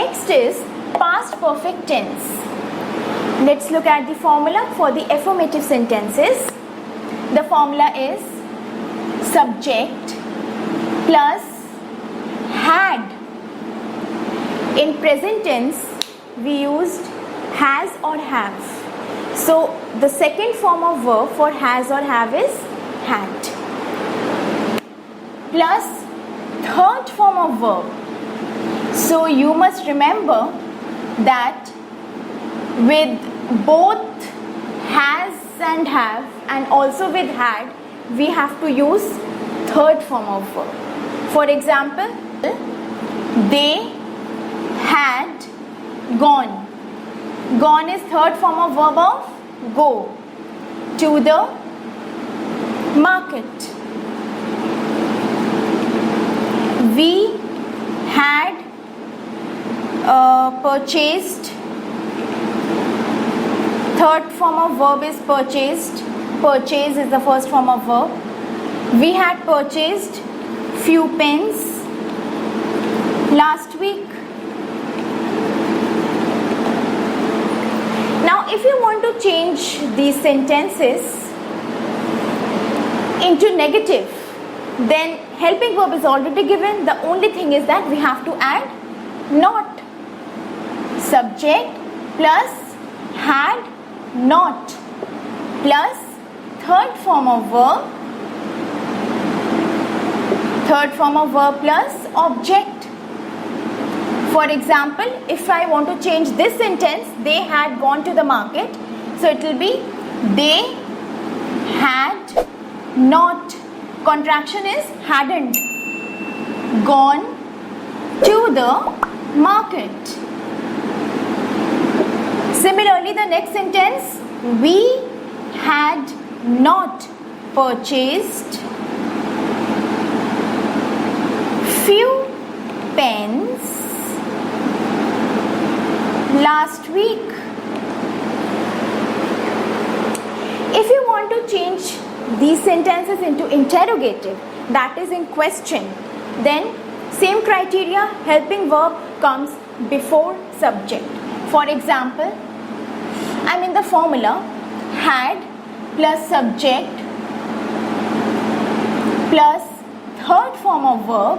Next is past perfect tense. Let's look at the formula for the affirmative sentences. The formula is subject plus had. In present tense, we used has or have. So the second form of verb for has or have is had. Plus third form of verb. So you must remember that with both has and have and also with had, we have to use third form of verb. For example, they had gone. Gone is third form of verb of go. To the market. We had purchased. Third form of verb is purchased. Purchase is the first form of verb. We had purchased few pens last week. Now if you want to change these sentences into negative, then helping verb is already given. The only thing is that we have to add not. Subject plus had not plus third form of verb plus object. For example, if I want to change this sentence, they had gone to the market, so it will be they had not, contraction is hadn't, gone to the market. Similarly, the next sentence, we had not purchased few pens last week. If you want to change these sentences into interrogative, that is in question, then same criteria, helping verb comes before subject. For example, I'm in the formula had plus subject plus third form of verb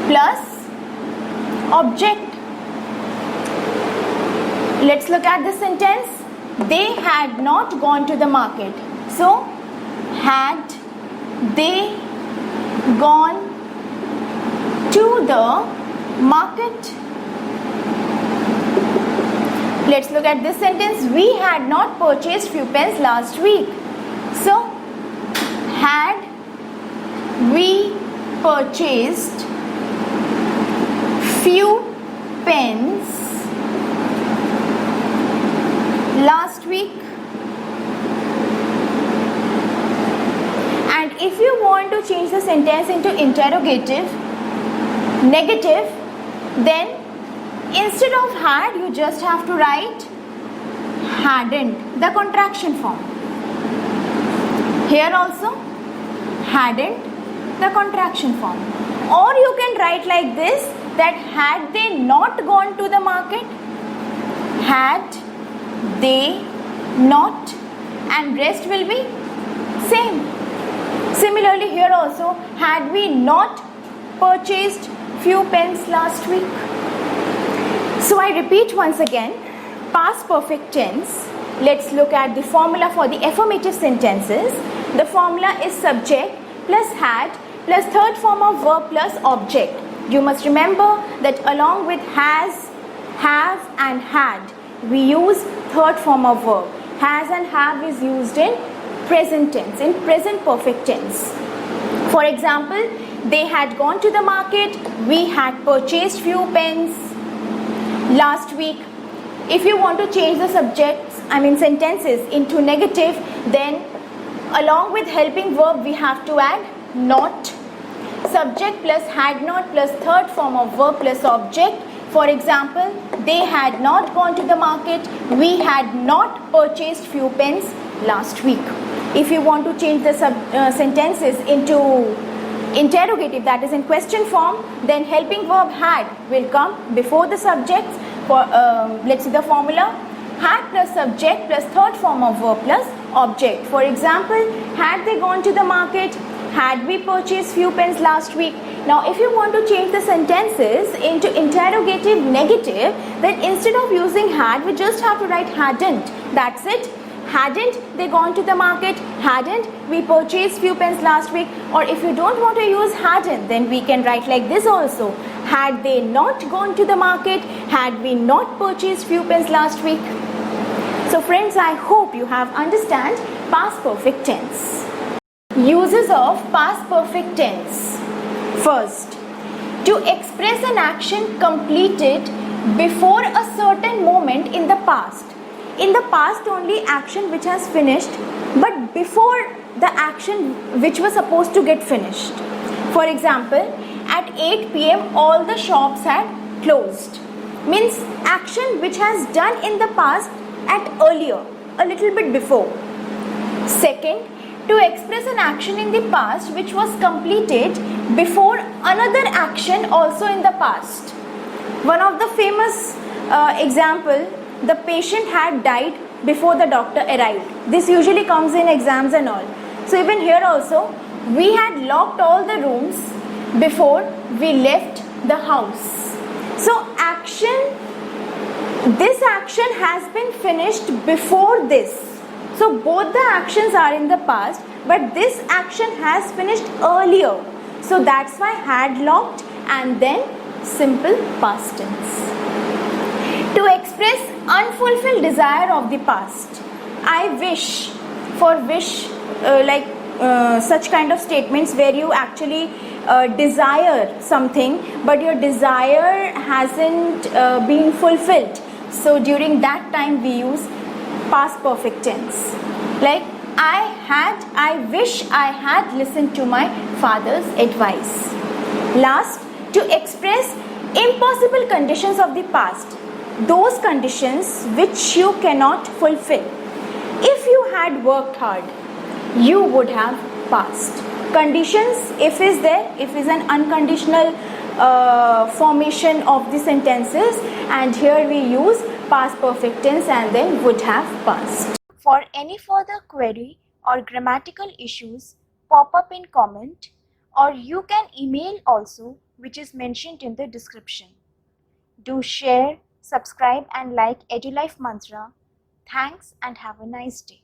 plus object. Let's look at the sentence. They had not gone to the market. So, had they gone to the market? Let's look at this sentence. We had not purchased few pens last week. So, had we purchased few pens last week? And if you want to change the sentence into interrogative, negative, then instead of had, you just have to write hadn't, the contraction form. Here also, hadn't, the contraction form. Or you can write like this, that had they not gone to the market, had they not, and rest will be same. Similarly here also, had we not purchased few pens last week? So I repeat once again, past perfect tense. Let's look at the formula for the affirmative sentences. The formula is subject plus had plus third form of verb plus object. You must remember that along with has, have and had, we use third form of verb. Has and have is used in present tense, in present perfect tense. For example, they had gone to the market, we had purchased few pens last week. If you want to change the sentences into negative, then along with helping verb we have to add not. Subject plus had not plus third form of verb plus object. For example, they had not gone to the market, we had not purchased few pens last week. If you want to change the sentences into interrogative, that is in question form, then helping verb had will come before the subjects. For let's see the formula: had plus subject plus third form of verb plus object. For example, had they gone to the market? Had we purchased few pens last week? Now if you want to change the sentences into interrogative negative, then instead of using had, we just have to write hadn't. That's it. Hadn't they gone to the market? Hadn't we purchased few pens last week? Or if you don't want to use hadn't, then we can write like this also: had they not gone to the market? Had we not purchased few pens last week? So friends, I hope you have understand past perfect tense. Uses of past perfect tense. First, to express an action completed before a certain moment in the past. In the past only action which has finished, but before the action which was supposed to get finished. For example, at 8 p.m. all the shops had closed. Means action which has done in the past at earlier, a little bit before. Second, to express an action in the past which was completed before another action also in the past. One of the famous example, the patient had died before the doctor arrived. This usually comes in exams and all. So even here also, we had locked all the rooms before we left the house. So this action has been finished before this. So both the actions are in the past, but this action has finished earlier. So that's why had locked and then simple past tense. To express unfulfilled desire of the past. I wish, for wish, such kind of statements where you actually desire something, but your desire hasn't been fulfilled. So during that time we use past perfect tense. Like I wish I had listened to my father's advice. Last, to express impossible conditions of the past. Those conditions which you cannot fulfill. If you had worked hard, you would have passed. Conditions, if is there, if is an unconditional formation of the sentences, and here we use past perfect tense and then would have passed. For any further query or grammatical issues, pop up in comment, or you can email also, which is mentioned in the description. Do share, subscribe and like EduLife Mantra. Thanks and have a nice day.